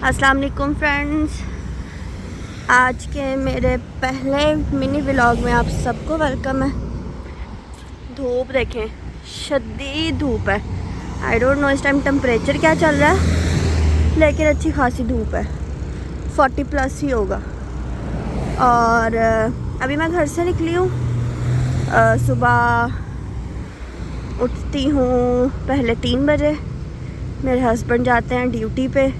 अस्सलाम वालेकुम फ्रेंड्स, आज के मेरे पहले मिनी व्लॉग में आप सबको वेलकम है। धूप देखें, शदीद धूप है। आई डोंट नो इस टाइम टेम्परेचर क्या चल रहा है, लेकिन अच्छी खासी धूप है, 40+ ही होगा। और अभी मैं घर से निकली हूँ। सुबह उठती हूँ पहले 3 बजे, मेरे हस्बैंड जाते हैं ड्यूटी पे,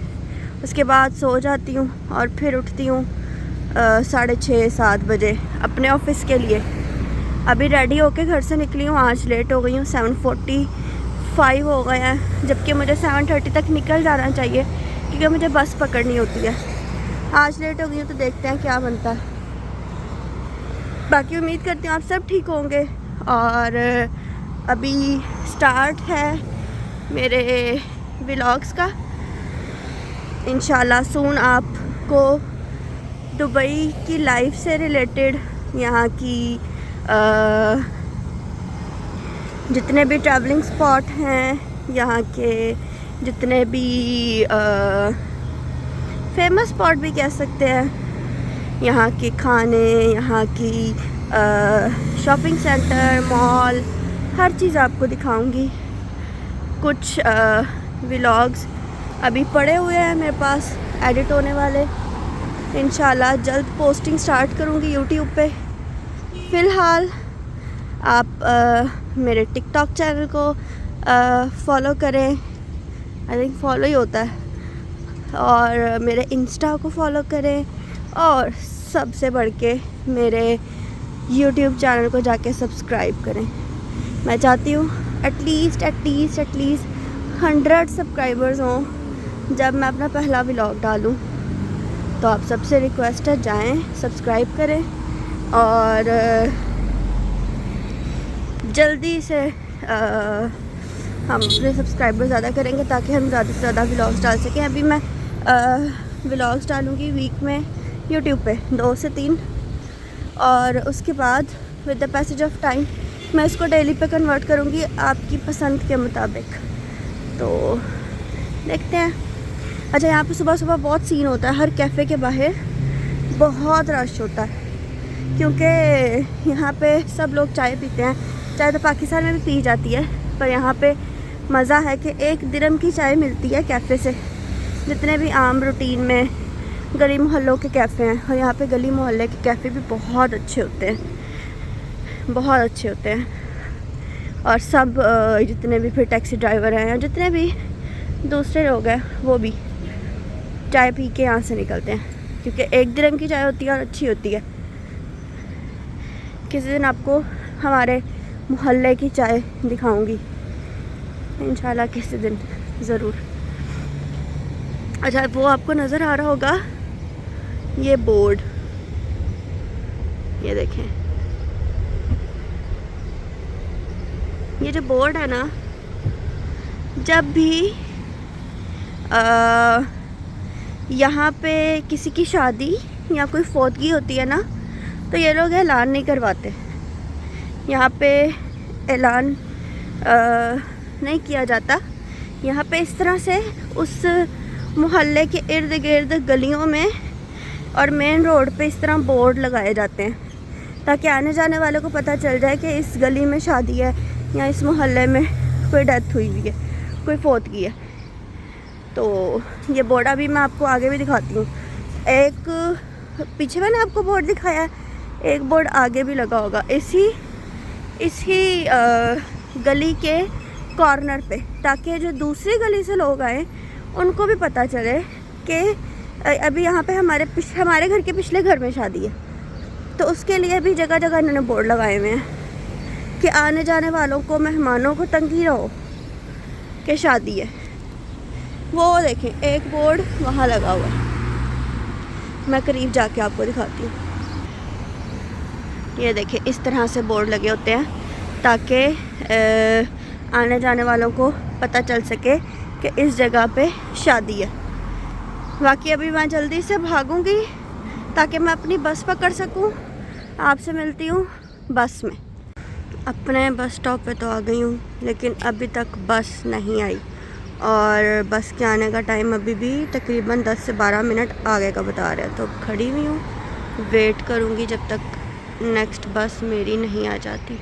उसके बाद सो जाती हूँ और फिर उठती हूँ 6:30-7 बजे अपने ऑफिस के लिए। अभी रेडी होके घर से निकली हूँ, आज लेट हो गई हूँ, 7:45 हो गए हैं, जबकि मुझे 7:30 तक निकल जाना चाहिए क्योंकि मुझे बस पकड़नी होती है। आज लेट हो गई हूँ तो देखते हैं क्या बनता है। बाकी उम्मीद करती हूँ आप सब ठीक होंगे। और अभी स्टार्ट है मेरे व्लॉग्स का। इंशाल्लाह सून आपको दुबई की लाइफ से रिलेटेड, यहाँ की जितने भी ट्रैवलिंग स्पॉट हैं, यहाँ के जितने भी फेमस स्पॉट भी कह सकते हैं, यहाँ के खाने, यहाँ की शॉपिंग सेंटर, मॉल, हर चीज़ आपको दिखाऊंगी। कुछ व्लॉग्स अभी पड़े हुए हैं मेरे पास, एडिट होने वाले। इंशाल्लाह जल्द पोस्टिंग स्टार्ट करूँगी यूट्यूब पे। फ़िलहाल आप मेरे टिकटॉक चैनल को फॉलो करें, आई थिंक फॉलो ही होता है, और मेरे इंस्टा को फॉलो करें, और सबसे बढ़ के मेरे यूट्यूब चैनल को जाके सब्सक्राइब करें। मैं चाहती हूँ एटलीस्ट 100 सब्सक्राइबर्स हों जब मैं अपना पहला व्लॉग डालूं। तो आप सबसे रिक्वेस्ट है, जाएं सब्सक्राइब करें और जल्दी से हम अपने सब्सक्राइबर ज़्यादा करेंगे ताकि हम ज़्यादा से ज़्यादा व्लॉग्स डाल सकें। अभी मैं व्लॉग्स डालूँगी वीक में यूट्यूब पे 2 से 3, और उसके बाद with the passage of time मैं इसको डेली पे कन्वर्ट करूँगी आपकी पसंद के मुताबिक। तो देखते हैं। अच्छा, यहाँ पे सुबह सुबह बहुत सीन होता है, हर कैफ़े के बाहर बहुत रश होता है क्योंकि यहाँ पे सब लोग चाय पीते हैं। चाय तो पाकिस्तान में भी पी जाती है, पर यहाँ पे मज़ा है कि 1 दिरहम की चाय मिलती है कैफ़े से। जितने भी आम रूटीन में गली मोहल्लों के कैफ़े हैं, और यहाँ पे गली मोहल्ले के कैफ़े भी बहुत अच्छे होते हैं, बहुत अच्छे होते हैं। और सब जितने भी फिर टैक्सी ड्राइवर हैं या जितने भी दूसरे लोग हैं, वो भी चाय पी के यहाँ से निकलते हैं क्योंकि 1 दिरहम की चाय होती है और अच्छी होती है। किसी दिन आपको हमारे मोहल्ले की चाय दिखाऊंगी इंशाल्लाह, किसी दिन ज़रूर। अच्छा, वो आपको नज़र आ रहा होगा ये बोर्ड, ये देखें, ये जो बोर्ड है ना, जब भी यहाँ पे किसी की शादी या कोई फौतगी होती है ना, तो ये लोग ऐलान नहीं करवाते। यहाँ पे ऐलान नहीं किया जाता। यहाँ पे इस तरह से उस मोहल्ले के इर्द गिर्द गलियों में और मेन रोड पे इस तरह बोर्ड लगाए जाते हैं ताकि आने जाने वालों को पता चल जाए कि इस गली में शादी है या इस मोहल्ले में कोई डेथ हुई हुई है, कोई फौतगी है। तो ये बोर्ड अभी मैं आपको आगे भी दिखाती हूँ। एक पीछे मैंने आपको बोर्ड दिखाया है, एक बोर्ड आगे भी लगा होगा इसी गली के कॉर्नर पे, ताकि जो दूसरी गली से लोग आए उनको भी पता चले कि अभी यहाँ पे हमारे घर के पिछले घर में शादी है। तो उसके लिए भी जगह जगह इन्होंने बोर्ड लगाए हुए हैं कि आने जाने वालों को, मेहमानों को तंगी रहो कि शादी है। वो देखें, एक बोर्ड वहाँ लगा हुआ है, मैं करीब जाके आपको दिखाती हूँ। ये देखें, इस तरह से बोर्ड लगे होते हैं ताकि आने जाने वालों को पता चल सके कि इस जगह पे शादी है। बाकी अभी मैं जल्दी से भागूंगी ताकि मैं अपनी बस पकड़ सकूं। आपसे मिलती हूँ बस में। अपने बस स्टॉप पे तो आ गई हूँ, लेकिन अभी तक बस नहीं आई और बस के आने का टाइम अभी भी तकरीबन 10 से 12 मिनट आगे का बता रहे हैं। तो खड़ी हुई हूँ, वेट करूँगी जब तक नेक्स्ट बस मेरी नहीं आ जाती।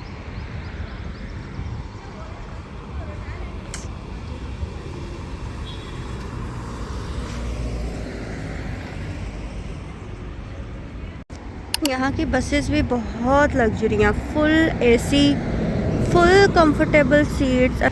यहाँ की बसेस भी बहुत लग्जरी हैं, full AC, full comfortable seats.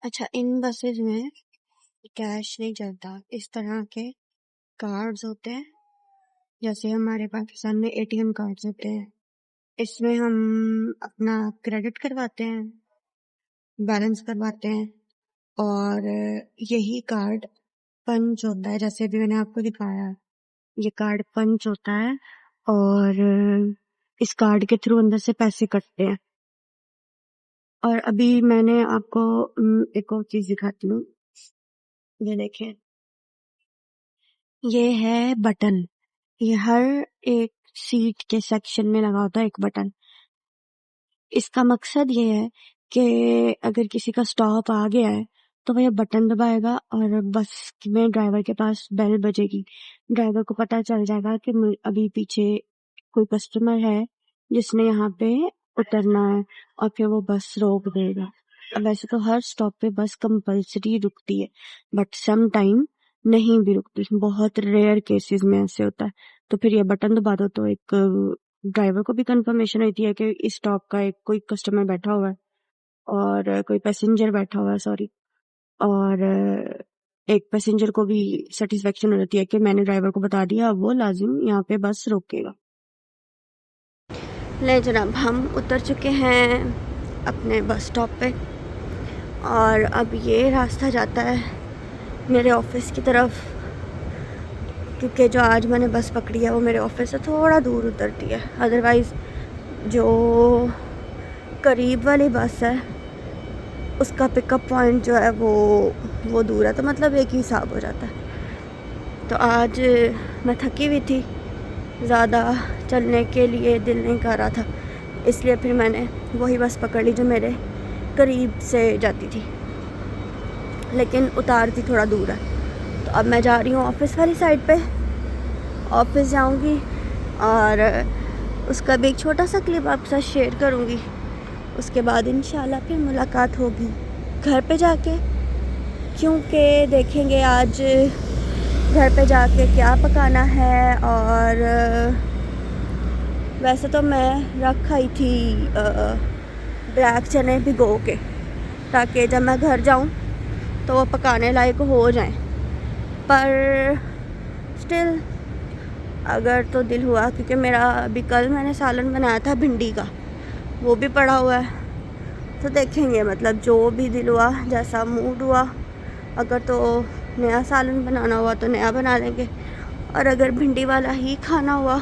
अच्छा, इन बसेस में कैश नहीं चलता, इस तरह के कार्ड्स होते हैं, जैसे हमारे पाकिस्तान में एटीएम कार्ड्स होते हैं। इसमें हम अपना क्रेडिट करवाते हैं, बैलेंस करवाते हैं, और यही कार्ड पंच होता है। जैसे अभी मैंने आपको दिखाया, ये कार्ड पंच होता है और इस कार्ड के थ्रू अंदर से पैसे कटते हैं। और अभी मैंने आपको एक और चीज दिखाती हूँ, ये देखें, ये है बटन। ये हर एक सीट के सेक्शन में लगा होता है एक बटन। इसका मकसद ये है कि अगर किसी का स्टॉप आ गया है तो वह बटन दबाएगा और बस में ड्राइवर के पास बेल बजेगी। ड्राइवर को पता चल जाएगा कि अभी पीछे कोई कस्टमर है जिसने यहाँ पे उतरना है, और फिर वो बस रोक देगा। अब वैसे तो हर स्टॉप पे बस कंपल्सरी रुकती है, बट सम टाइम नहीं भी रुकती, बहुत रेयर केसेस में ऐसे होता है। तो फिर ये बटन दबा दो तो एक ड्राइवर को भी कंफर्मेशन रहती है कि इस स्टॉप का एक कोई कस्टमर बैठा हुआ है, और कोई पैसेंजर बैठा हुआ है, सॉरी, और एक पैसेंजर को भी सेटिस्फेक्शन हो जाती है कि मैंने ड्राइवर को बता दिया, अब वो लाजिम यहाँ पे बस रोकेगा। ले जनाब, हम उतर चुके हैं अपने बस स्टॉप पे, और अब ये रास्ता जाता है मेरे ऑफिस की तरफ, क्योंकि जो आज मैंने बस पकड़ी है वो मेरे ऑफिस से थोड़ा दूर उतरती है। अदरवाइज़ जो करीब वाली बस है उसका पिकअप पॉइंट जो है वो दूर है, तो मतलब एक ही हिसाब हो जाता है। तो आज मैं थकी हुई थी, ज़्यादा चलने के लिए दिल नहीं कर रहा था, इसलिए फिर मैंने वही बस पकड़ ली जो मेरे करीब से जाती थी, लेकिन उतारती थोड़ा दूर है। तो अब मैं जा रही हूँ ऑफिस वाली साइड पे, ऑफिस जाऊँगी और उसका भी एक छोटा सा क्लिप आपके साथ शेयर करूँगी। उसके बाद इंशाल्लाह फिर मुलाकात होगी घर पे जाके, क्योंकि देखेंगे आज घर पे जाके क्या पकाना है। और वैसे तो मैं रख आई थी ब्लैक चने भिगो के, ताकि जब मैं घर जाऊं तो वो पकाने लायक हो जाएं, पर स्टिल अगर तो दिल हुआ, क्योंकि मेरा अभी कल मैंने सालन बनाया था भिंडी का, वो भी पड़ा हुआ है, तो देखेंगे, मतलब जो भी दिल हुआ, जैसा मूड हुआ, अगर तो नया सालन बनाना हुआ तो नया बना लेंगे, और अगर भिंडी वाला ही खाना हुआ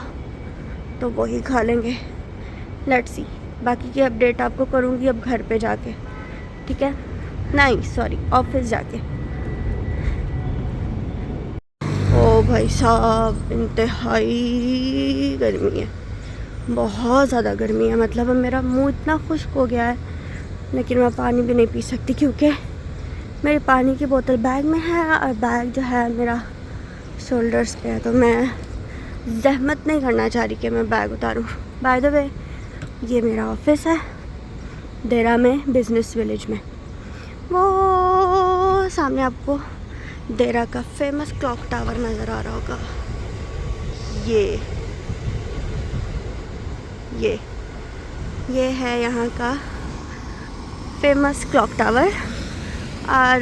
तो वही खा लेंगे। लेट्स सी, बाकी की अपडेट आपको करूँगी अब घर पे जाके, ठीक है? नहीं सॉरी, ऑफिस जाके। ओ भाई साहब, इंतहाई गर्मी है, बहुत ज़्यादा गर्मी है। मतलब अब मेरा मुंह इतना खुश्क हो गया है, लेकिन मैं पानी भी नहीं पी सकती क्योंकि मेरी पानी की बोतल बैग में है, और बैग जो है मेरा शोल्डर्स पे है, तो मैं जहमत नहीं करना चाह रही कि मैं बैग उतारूँ। बाय द वे, ये मेरा ऑफिस है देरा में, बिजनेस विलेज में। वो सामने आपको देरा का फेमस क्लॉक टावर नज़र आ रहा होगा, ये है यहाँ का फेमस क्लॉक टावर। और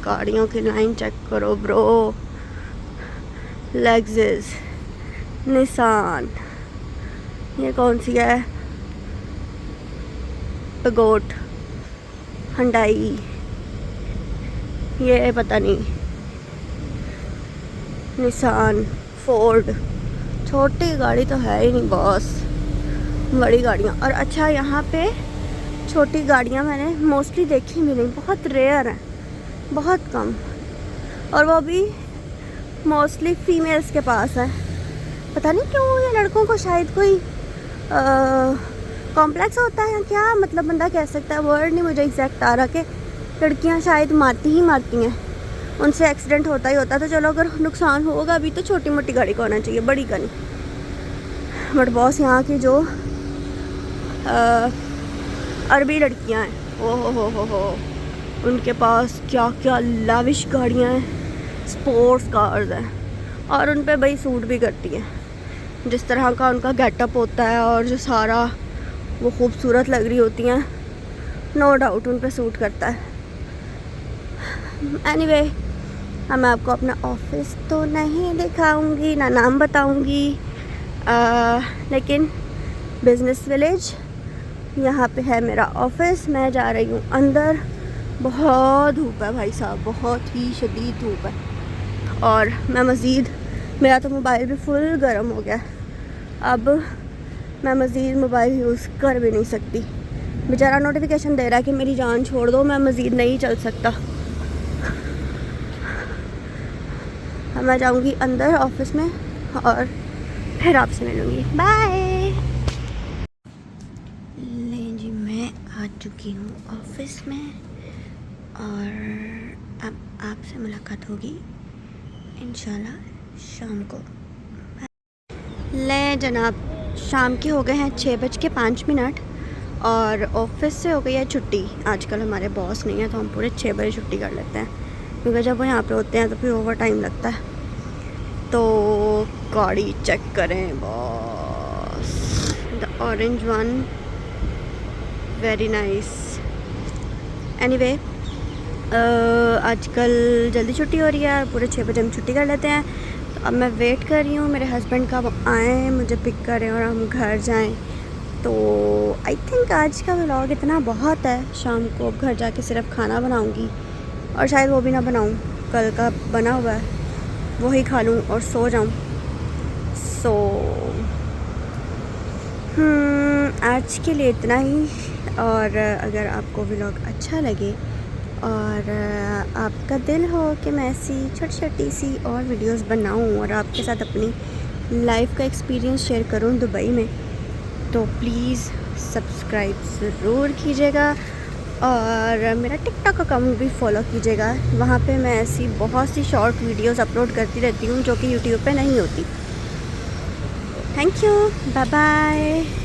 गाड़ियों की लाइन चेक करो ब्रो, लेक्सस, निसान, ये कौन सी है, पगोट, हुंडई, ये पता नहीं निसान, फोर्ड। छोटी गाड़ी तो है ही नहीं बॉस, बड़ी गाड़ियाँ। और अच्छा यहाँ पे छोटी गाड़ियाँ मैंने मोस्टली देखी भी नहीं, बहुत रेयर हैं, बहुत कम, और वो भी मोस्टली फीमेल्स के पास है। पता नहीं क्यों, ये लड़कों को शायद कोई कॉम्प्लेक्स होता है क्या, मतलब बंदा कह सकता है, वर्ड नहीं मुझे एग्जैक्ट आ रहा, कि लड़कियां शायद मारती हैं, उनसे एक्सीडेंट होता ही होता है। तो चलो अगर नुकसान होगा भी तो छोटी मोटी गाड़ी को होना चाहिए, बड़ी का नहीं। बट बॉस यहाँ की जो अरबी लड़कियां हैं, ओ हो, उनके पास क्या क्या लाविश गाड़ियाँ हैं, स्पोर्ट्स कार्स हैं, और उन पे भाई सूट भी करती हैं। जिस तरह का उनका गेटअप होता है और जो सारा वो खूबसूरत लग रही होती हैं, नो डाउट उन पे सूट करता है। एनीवे, मैं आपको अपना ऑफिस तो नहीं दिखाऊंगी, ना नाम बताऊंगी, लेकिन बिजनेस विलेज यहाँ पे है मेरा ऑफिस। मैं जा रही हूँ अंदर, बहुत धूप है भाई साहब, बहुत ही शदीद धूप है। और मैं मज़ीद, मेरा तो मोबाइल भी फुल गर्म हो गया, अब मैं मज़ीद मोबाइल यूज़ कर भी नहीं सकती। बेचारा नोटिफिकेशन दे रहा है कि मेरी जान छोड़ दो, मैं मज़ीद नहीं चल सकता। अब मैं जाऊँगी अंदर ऑफिस में और फिर आपसे मिलूँगी, बाय। ले जी, मैं आ चुकी हूँ ऑफिस में और अब आपसे मुलाकात होगी इंशाल्लाह शाम को। ले जनाब, शाम के हो गए हैं 6:05 और ऑफिस से हो गई है छुट्टी। आजकल हमारे बॉस नहीं है तो हम पूरे 6 बजे छुट्टी कर लेते हैं, क्योंकि जब वो यहाँ पे होते हैं तो फिर ओवर टाइम लगता है। तो गाड़ी चेक करें boss, the orange one, very nice. Anyway, आजकल जल्दी छुट्टी हो रही है, पूरे 6 बजे हम छुट्टी कर लेते हैं। तो अब मैं वेट कर रही हूँ मेरे हस्बैंड का, वो आएँ, मुझे पिक करें और हम घर जाएं। तो आई थिंक आज का व्लॉग इतना बहुत है। शाम को अब घर जाके सिर्फ खाना बनाऊँगी, और शायद वो भी ना बनाऊँ, कल का बना हुआ है वही खा लूँ और सो जाऊँ। आज के लिए इतना ही। और अगर आपको व्लॉग अच्छा लगे और आपका दिल हो कि मैं ऐसी छोटी छोटी सी और वीडियोस बनाऊं और आपके साथ अपनी लाइफ का एक्सपीरियंस शेयर करूं दुबई में, तो प्लीज़ सब्सक्राइब ज़रूर कीजिएगा और मेरा टिकटॉक अकाउंट भी फॉलो कीजिएगा। वहाँ पे मैं ऐसी बहुत सी शॉर्ट वीडियोस अपलोड करती रहती हूँ जो कि यूट्यूब पे नहीं होती। Thank you, bye bye.